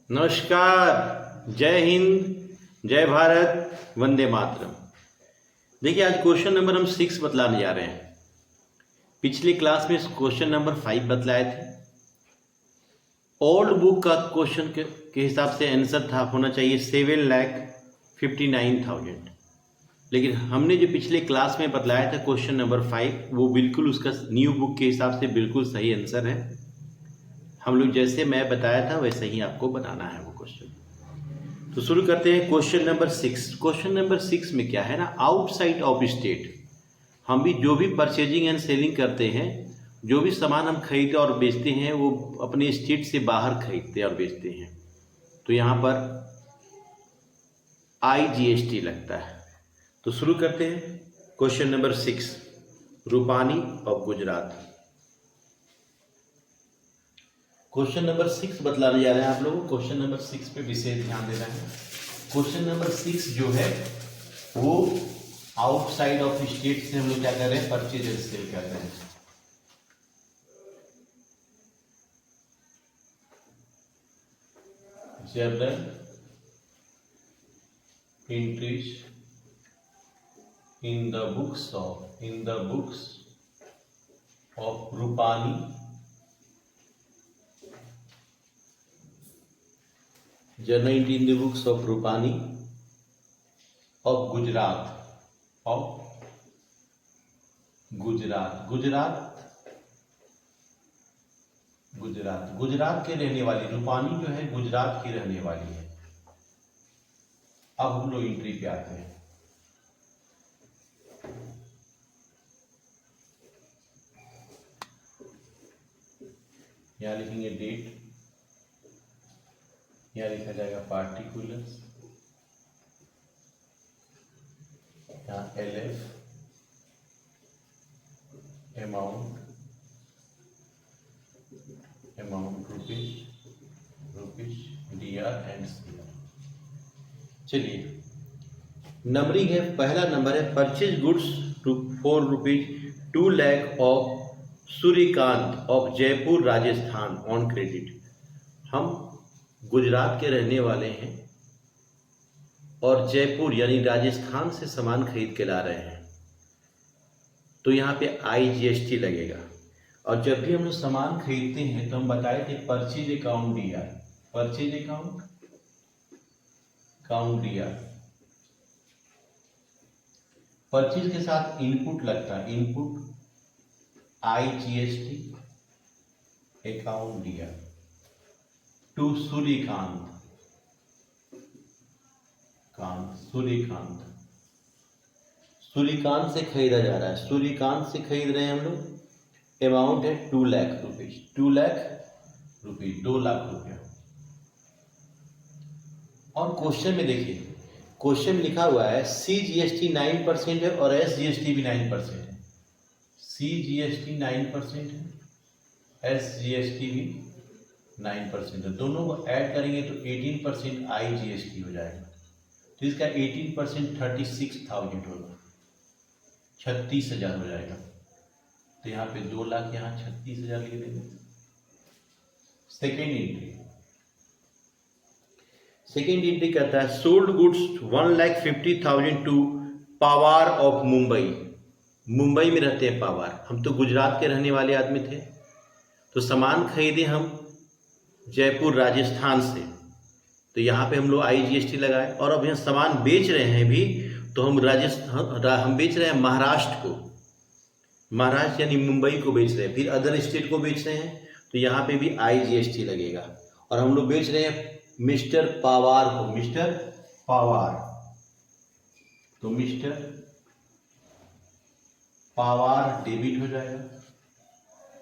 नमस्कार। जय हिंद, जय भारत, वंदे मातरम। देखिए, आज क्वेश्चन नंबर हम 6 बतलाने जा रहे हैं। पिछली क्लास में क्वेश्चन नंबर 5 बतलाए थे। ओल्ड बुक का क्वेश्चन के हिसाब से आंसर था होना चाहिए 7,59,000। लेकिन हमने जो पिछले क्लास में बतलाया था क्वेश्चन नंबर 5, वो बिल्कुल उसका न्यू बुक के हिसाब से बिल्कुल सही आंसर है। हम लोग जैसे मैं बताया था वैसे ही आपको बनाना है वो क्वेश्चन। तो शुरू करते हैं क्वेश्चन नंबर 6। क्वेश्चन नंबर 6 में क्या है ना, आउटसाइड ऑफ स्टेट। हम भी जो भी परचेजिंग एंड सेलिंग करते हैं, जो भी सामान हम खरीदते और बेचते हैं, वो अपने स्टेट से बाहर खरीदते और बेचते हैं। तो यहाँ पर IGST लगता है। तो शुरू करते हैं question number 6, Rupani of Gujarat. Question number 6 बतलाने जा रहे हैं आप लोगों को। क्वेश्चन नंबर 6 पे विशेष ध्यान देना है। क्वेश्चन नंबर 6 जो है वो आउटसाइड ऑफ स्टेट से हम लोग क्या कर रहे हैं, परचेज एंड सेल कर रहे हैं। Journal entries in the books of Rupani journal entry in the books of Rupani of Gujarat के रहने वाली रूपानी जो है गुजरात की रहने वाली है। अब हम लोग एंट्री पे आते हैं। यहां लिखेंगे डेट, यहां लिखा जाएगा पार्टिकुलर्स, यहाँ LF, amount rupees DR and CR। चलिए, नंबरिंग है। पहला नंबर है purchase goods for ₹2 lakh of Suryakant of Jaipur Rajasthan on credit. हम गुजरात के रहने वाले हैं और जयपुर यानी राजस्थान से सामान खरीद के ला रहे हैं, तो यहाँ पे IGST लगेगा। और जब भी हम लोग सामान खरीदते हैं तो हम बताए थे परचेज अकाउंट DR, परचेज के साथ इनपुट लगता है, input IGST account DR to Suryakant से खरीदा जा रहा है। सूर्यकांत से खरीद रहे हैं हम लोग। अमाउंट है 2 लाख रुपीज, 2 लाख रुपया। और क्वेश्चन में देखिए, क्वेश्चन में लिखा हुआ है CGST 9% है और SGST भी 9% है। CGST 9% है, SGST भी 9% है। दोनों को ऐड करेंगे तो 18% IGST हो जाएगा। तो इसका 18% 36,000 होगा, 36,000 हो जाएगा। तो यहाँ पे 2 लाख, यहाँ 36,000 लिख देंगे। सेकेंड एंट्री कहता है sold goods 1,50,000 to Pawar of Mumbai. Mumbai में रहते हैं पावार। हम तो गुजरात के रहने वाले आदमी थे, तो सामान खरीदे हम जयपुर राजस्थान से, तो यहाँ पे हम लोग IGST लगाए। और अब यहाँ सामान बेच रहे हैं भी, तो हम बेच रहे हैं महाराष्ट्र को, महाराष्ट्र यानी मुंबई को बेच रहे हैं, फिर अदर स्टेट को बेच रहे हैं, तो यहाँ पे भी IGST लगेगा। और हम लोग बेच रहे हैं मिस्टर पावार को, तो मिस्टर पावार डेबिट हो जाएगा।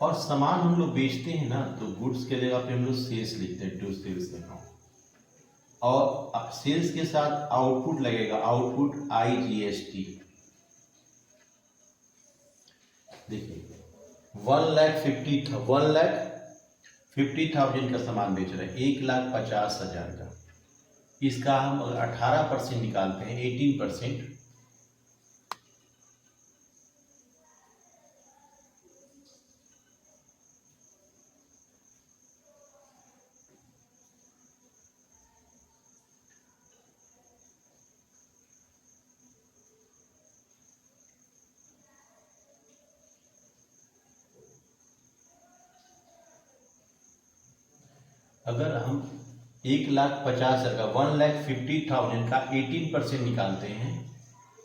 और सामान हम लोग बेचते हैं ना, तो गुड्स के जगह पे हम लोग सेल्स लिखते हैं, टू सेल्स अकाउंट। और सेल्स के साथ आउटपुट लगेगा, आउटपुट IGST। देखिए 1,50,000 का सामान बेच रहे हैं, 1,50,000 का। इसका हम 18% निकालते हैं, 18%, अगर हम 1,50,000 का 1,50,000 का 18% निकालते हैं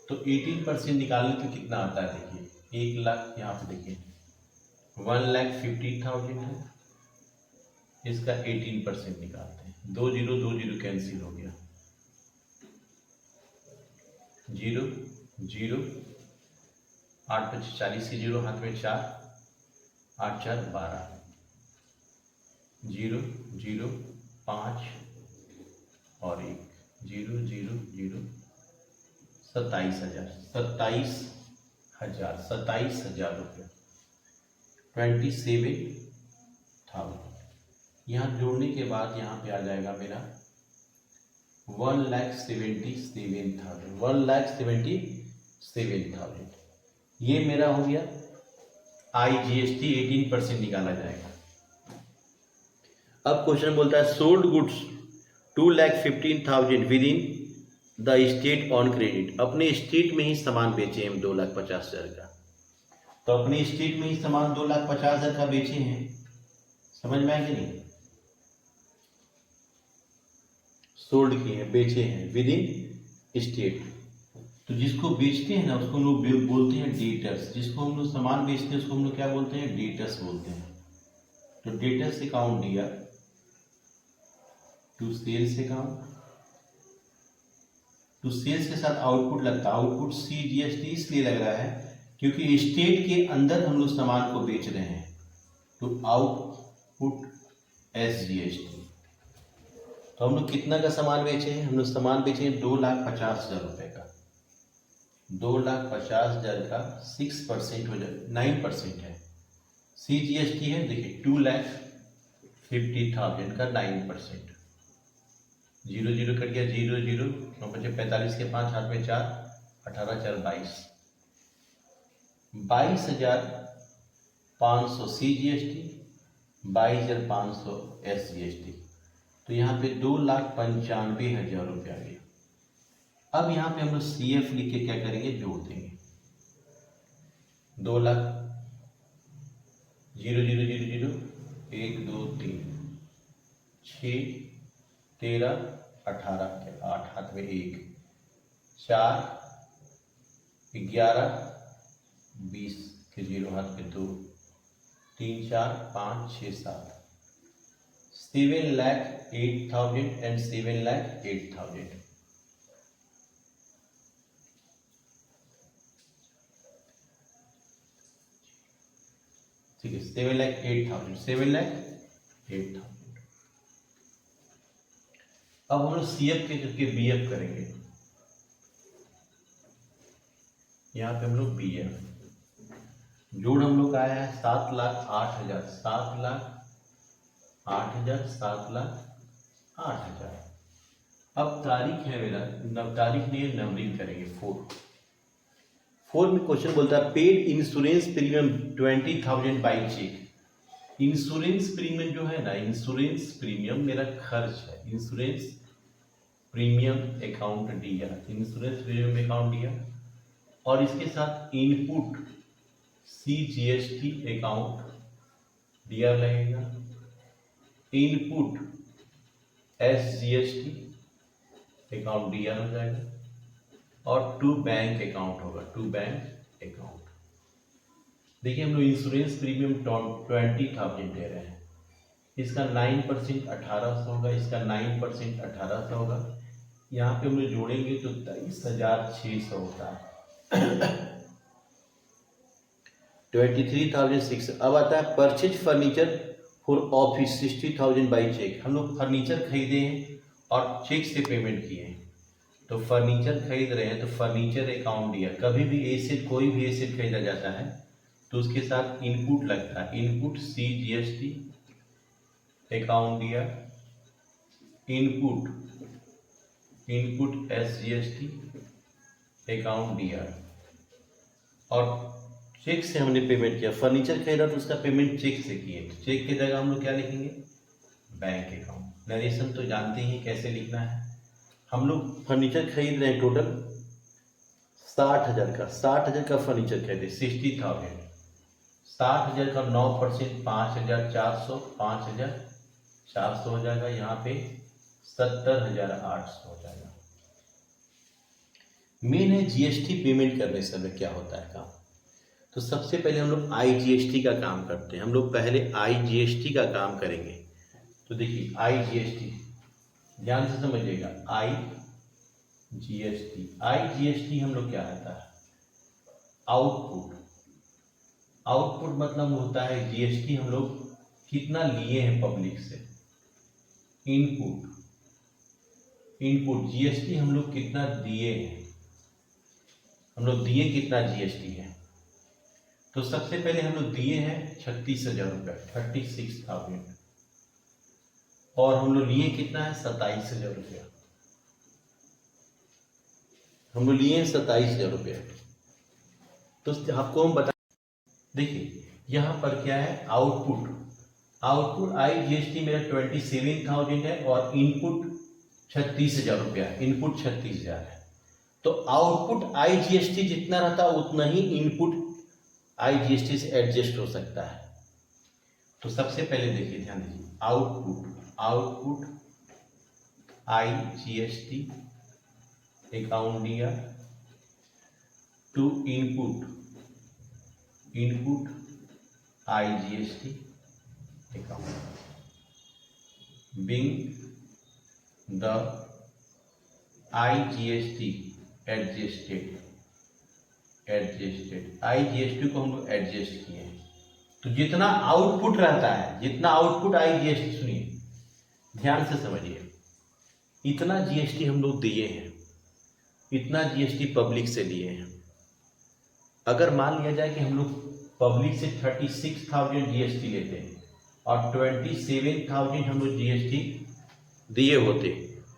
तो 18% निकालने तो कितना आता है देखिए, 1,00,000 यहाँ पे देखिए 1,50,000 है, इसका 18% निकालते हैं, 2 जीरो कैंसिल हो गया, 0 0 8 25 40 के 0 हाथ में 4 8 4 12 0 0 5 और 1 0 0 0 27,000 27,000 रुपये 27,000। यहाँ जोड़ने के बाद यहाँ पे आ जाएगा मेरा 1,77,000 ये मेरा हो गया। IGST 18% निकाला जाएगा। अब क्वेश्चन बोलता है sold goods 2,15,000 with in the state on credit. अपने स्टेट में ही सामान बेचे हम 2,50,000 का, तो अपने स्टेट में ही सामान 2,50,000 का बेचे हैं, समझ में आया कि नहीं? सोल्ड किए हैं, बेचे हैं विद इन स्टेट। तो जिसको बेचते हैं ना उसको हम लोग बोलते हैं डेटर्स। जिसको हम लोग सामान बेचते हैं उसको हम लोग क्या बोलते हैं? डेटर्स बोलते हैं। तो डेटर्स अकाउंट दिया to sales account, to sales के साथ आउटपुट लगता है। आउटपुट CGST इसलिए लग रहा है क्योंकि स्टेट के अंदर हम लोग सामान को बेच रहे हैं, तो आउटपुट SGST। तो हम लोग कितना का सामान बेचे हैं? हम लोग सामान बेचे हैं 2,50,000 रुपये का। 2,50,000 का 6% हो जाए 9% है। CGST है देखिए 2,50,000 का 9%। 0 0 कट गया, 0 0 9 बचे 45 के 5 हाथ में 4 18 4 22 22,500 CGST 22,500 SGST। तो यहाँ पे 2,95,000 रुपया आ गया। अब यहाँ पे हम लोग CF लिख के क्या करेंगे? जोड़ देंगे 2 लाख 0 0 0 0 1 2 3 6 13 18 के 8 हाथ में 1 4 11 20 के 0 हाथ में 2 3 4 5 6 7 7,08,000 and 7,08,000। ठीक है, 7,08,000 7,08,000। अब हम लोग CF के करके BF करेंगे। यहाँ पे हम लोग BF जोड़ हम लोग का आया है 7,08,000 7,08,000 7,08,000। अब तारीख है मेरा तारीख नहीं है, नंबरिंग करेंगे 4 में क्वेश्चन बोलता है paid insurance premium 20,000 by cheque. Insurance premium जो है ना, इंश्योरेंस प्रीमियम मेरा खर्च है। इंश्योरेंस प्रीमियम अकाउंट दिया, इंश्योरेंस प्रीमियम अकाउंट दिया और इसके साथ इनपुट CGST अकाउंट दिया लगेगा, इनपुट SGST अकाउंट दिया हो जाएगा और टू बैंक अकाउंट होगा, टू बैंक अकाउंट। देखिए हम लोग इंश्योरेंस प्रीमियम 20,000 दे रहे हैं, इसका 9% 1,800 होगा, इसका 9% 1,800 होगा। यहाँ पे हम लोग जोड़ेंगे तो 23,600 होता है 23,600। अब आता है purchase furniture for office 60,000 by cheque. हम लोग फर्नीचर खरीदे हैं और चेक से पेमेंट किए हैं, तो फर्नीचर खरीद रहे हैं तो फर्नीचर अकाउंट दिया। कभी भी एसेट, कोई भी एसेट खरीदा जाता है तो उसके साथ इनपुट लगता है, इनपुट CGST अकाउंट दिया, इनपुट SGST अकाउंट दिया और चेक से हमने पेमेंट किया। फर्नीचर खरीदा तो उसका पेमेंट चेक से किए, तो चेक की जगह हम लोग क्या लिखेंगे? Bank account. नरेशन तो जानते ही कैसे लिखना है। हम लोग फर्नीचर खरीद रहे हैं टोटल 60,000 का, 60,000 का फर्नीचर खरीदे 60,000, 60,000 का 9% 5,400 5,400 400 हो जाएगा, यहाँ पे 70,800 हो जाएगा। मेन है जीएसटी पेमेंट करने समय क्या होता है काम। तो सबसे पहले हम लोग आईजीएसटी का काम करते हैं। हम लोग पहले आईजीएसटी का काम करेंगे। तो देखिए आईजीएसटी ध्यान से समझिएगा, आईजीएसटी हम लोग क्या रहता है, आउटपुट। आउटपुट मतलब होता है जीएसटी हम लोग कितना लिए हैं पब्लिक से। इनपुट जीएसटी हम लोग कितना दिए हैं, हम लोग दिए कितना जीएसटी है। तो सबसे पहले हम लोग दिए हैं 36,000 रुपये, 36,000, और हम लोग लिए कितना है 27,000 रुपया। हम लोग लिए 27,000 रुपये। तो आपको हम बता, देखिए यहाँ पर क्या है, आउटपुट आईजीएसटी मेरा 27,000 है और इनपुट 36,000 रुपया है, इनपुट 36,000 है। तो आउटपुट आईजीएसटी जितना रहता है उतना ही इनपुट आईजीएसटी से एडजस्ट हो सकता है। तो सबसे पहले देखिए, ध्यान दीजिए, आउटपुट आईजीएसटी अकाउंट दिया to input IGST account being the IGST adjusted IGST को हम लोग एडजस्ट किए हैं। तो जितना आउटपुट रहता है, जितना आउटपुट आईजीएसटी, सुनिए ध्यान से समझिए, इतना जीएसटी हम लोग दिए हैं, इतना जीएसटी पब्लिक से लिए हैं। अगर मान लिया जाए कि हम लोग पब्लिक से 36,000 जीएसटी लेते हैं और 27,000 हम लोग जीएसटी दिए होते,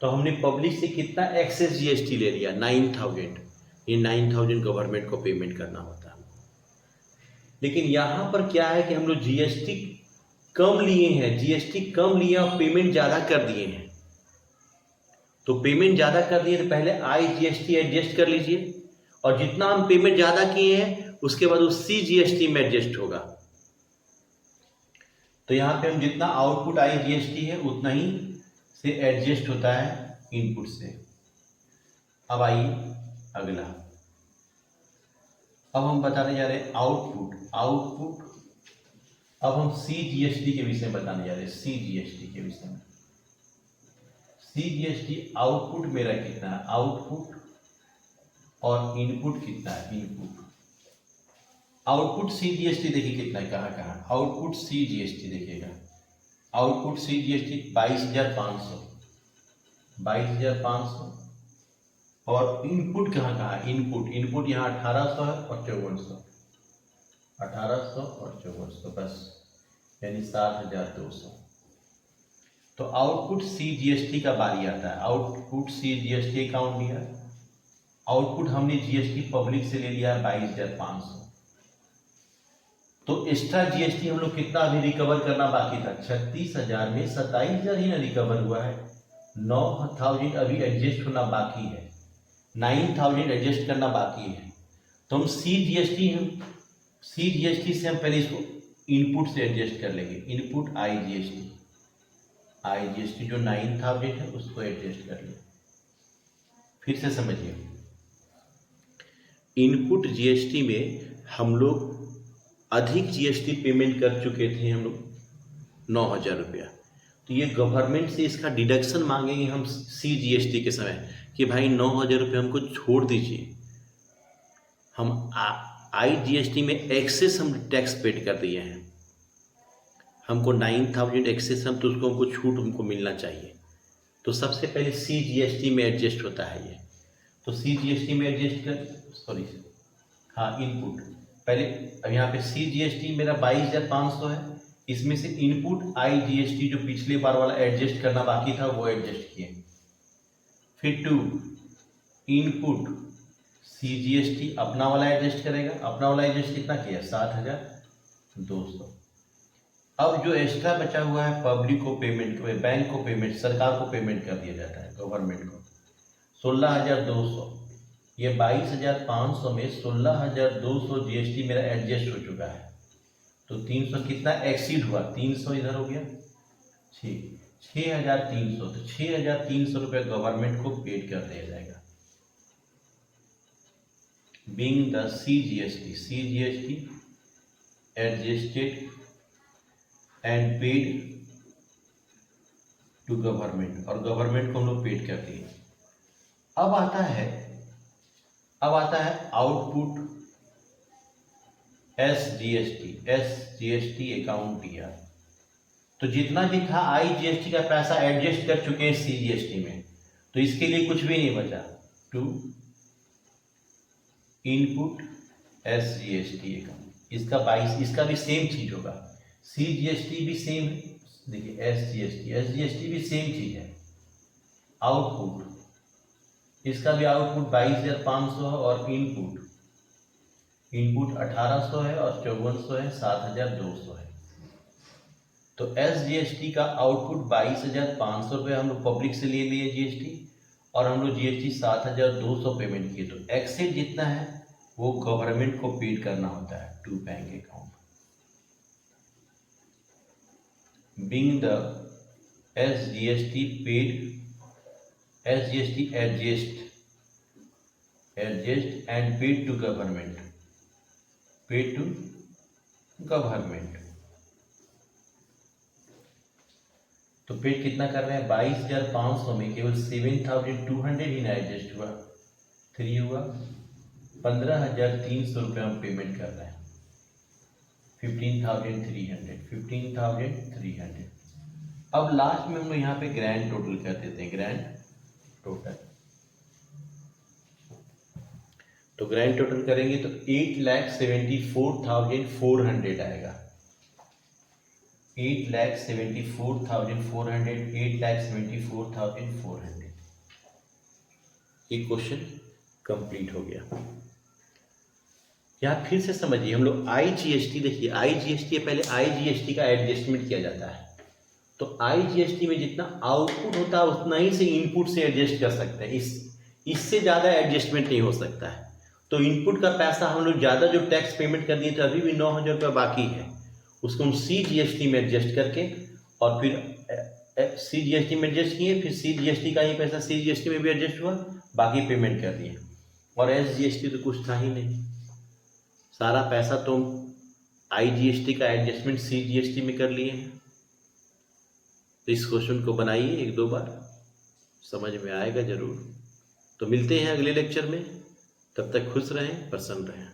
तो हमने पब्लिक से कितना एक्सेस जीएसटी ले लिया, 9,000। ये 9,000 गवर्नमेंट को पेमेंट करना होता है। लेकिन यहाँ पर क्या है कि हम लोग जीएसटी कम लिए हैं, जीएसटी कम लिए और पेमेंट ज़्यादा कर दिए हैं। तो पेमेंट ज़्यादा कर दिए तो पहले आईजीएसटी एडजस्ट कर लीजिए, और जितना हम पेमेंट ज़्यादा किए हैं उसके बाद वो सीजीएसटी में एडजस्ट होगा। तो यहाँ पे हम जितना आउटपुट आईजीएसटी है उतना ही से एडजस्ट होता है इनपुट से। अब आइए अगला, अब हम बताने जा रहे हैं आउटपुट। अब हम सीजीएसटी के विषय में बताने जा रहे हैं, सीजीएसटी के विषय में। सीजीएसटी आउटपुट मेरा कितना है, आउटपुट, और इनपुट कितना है, इनपुट। आउटपुट सीजीएसटी देखिए कितना है, कहाँ आउटपुट सीजीएसटी देखिएगा, आउटपुट सीजीएसटी 22,500 और इनपुट कहाँ है, इनपुट यहाँ 1,800 है और 5,400, 1,800 और 5,400, बस यानी 7,200। तो आउटपुट सीजीएसटी का बारी आता है, आउटपुट सीजीएसटी अकाउंट दिया, आउटपुट हमने जीएसटी पब्लिक से ले लिया 22,500। तो एक्स्ट्रा जीएसटी हम लोग कितना अभी रिकवर करना बाकी था, 36,000 में 27,000 ही ना रिकवर हुआ है, 9,000 अभी एडजस्ट होना बाकी है, 9,000 एडजस्ट करना बाकी है। तो हम सीजीएसटी से हम पहले इसको इनपुट से एडजस्ट कर लेंगे, इनपुट आईजीएसटी जो 9,000 है उसको एडजस्ट कर लें। फिर से समझिए, इनपुट जीएसटी में हम लोग अधिक जीएसटी पेमेंट कर चुके थे, हम लोग 9,000 रुपया। तो ये गवर्नमेंट से इसका डिडक्शन मांगेंगे हम सीजीएसटी के समय कि भाई 9,000 रुपये हमको छोड़ दीजिए, हम आईजीएसटी में एक्सेस हम टैक्स पेड कर दिए हैं, हमको 9,000 एक्सेस हम, तो उसको हमको छूट हमको मिलना चाहिए। तो सबसे पहले सीजीएसटी में एडजस्ट होता है ये। तो सीजीएसटी में एडजस्ट इनपुट पहले, अब यहाँ पे सीजीएसटी मेरा 22,500 है, इसमें से इनपुट आईजीएसटी जो पिछले बार वाला एडजस्ट करना बाकी था वो एडजस्ट किए। फिर टू इनपुट सीजीएसटी अपना वाला एडजस्ट करेगा, अपना वाला एडजस्ट कितना किया, 7,200। अब जो एक्स्ट्रा बचा हुआ है पब्लिक को पेमेंट, बैंक को पेमेंट, सरकार को पेमेंट कर दिया जाता है, गवर्नमेंट को 16,200। ये 22,500 में 16,200 जीएसटी मेरा एडजस्ट हो चुका है। तो 300 कितना एक्सीड हुआ, 300 इधर हो गया, ठीक। 6,300, तो 6,300 रुपये गवर्नमेंट को पेड कर दिया जाएगा। Being the CGST adjusted and paid to government, और गवर्नमेंट को हम लोग पेड कर दिए। अब आता है आउटपुट SGST अकाउंट दिया, तो जितना भी था IGST का पैसा एडजस्ट कर चुके हैं CGST में, तो इसके लिए कुछ भी नहीं बचा। टू इनपुट SGST अकाउंट, इसका 22, इसका भी सेम चीज होगा। CGST भी सेम है, देखिए SGST भी सेम चीज है। आउटपुट, इसका भी आउटपुट 22,500 है, और इनपुट 1,800 है, और 5400 है, 7,200 है। तो SGST का आउटपुट 22,500 रुपये हम लोग पब्लिक से ले लिए GST, और हम लोग GST 7,200 पेमेंट किए। तो एक्सेस जितना है वो गवर्नमेंट को पेड करना होता है to bank account. Being the SGST adjust and paid to government, तो पेड कितना कर रहे हैं? 22,500 में केवल 7,200 ही ना एडजस्ट हुआ, 3 हुआ, 15,300 रुपये हम पेमेंट कर रहे हैं। 15,300। अब लास्ट में हम लोग यहाँ पे ग्रैंड टोटल कर देते हैं, ग्रैंड टोटल। तो ग्रैंड टोटल करेंगे तो 8,74,400 आएगा। 8,74,400, 8,74,400। ये क्वेश्चन कंप्लीट हो गया। यहाँ फिर से समझिए, हम लोग IGST, देखिए IGST पहले IGST का एडजस्टमेंट किया जाता है। तो IGST में जितना आउटपुट होता है उतना ही से इनपुट से एडजस्ट कर सकते हैं, इससे ज़्यादा एडजस्टमेंट नहीं हो सकता है। तो इनपुट का पैसा हम लोग ज़्यादा जो टैक्स पेमेंट कर दिए, तो अभी भी 9,000 रुपये बाकी है, उसको हम CGST में एडजस्ट करके, और फिर CGST में एडजस्ट किए, फिर CGST का ही पैसा CGST में भी एडजस्ट हुआ, बाकी पेमेंट कर दिए। और SGST तो कुछ था ही नहीं, सारा पैसा तो IGST का एडजस्टमेंट CGST में कर लिए हैं। तो इस क्वेश्चन को बनाइए 1-2 बार, समझ में आएगा जरूर। तो मिलते हैं अगले लेक्चर में, तब तक खुश रहें, प्रसन्न रहें।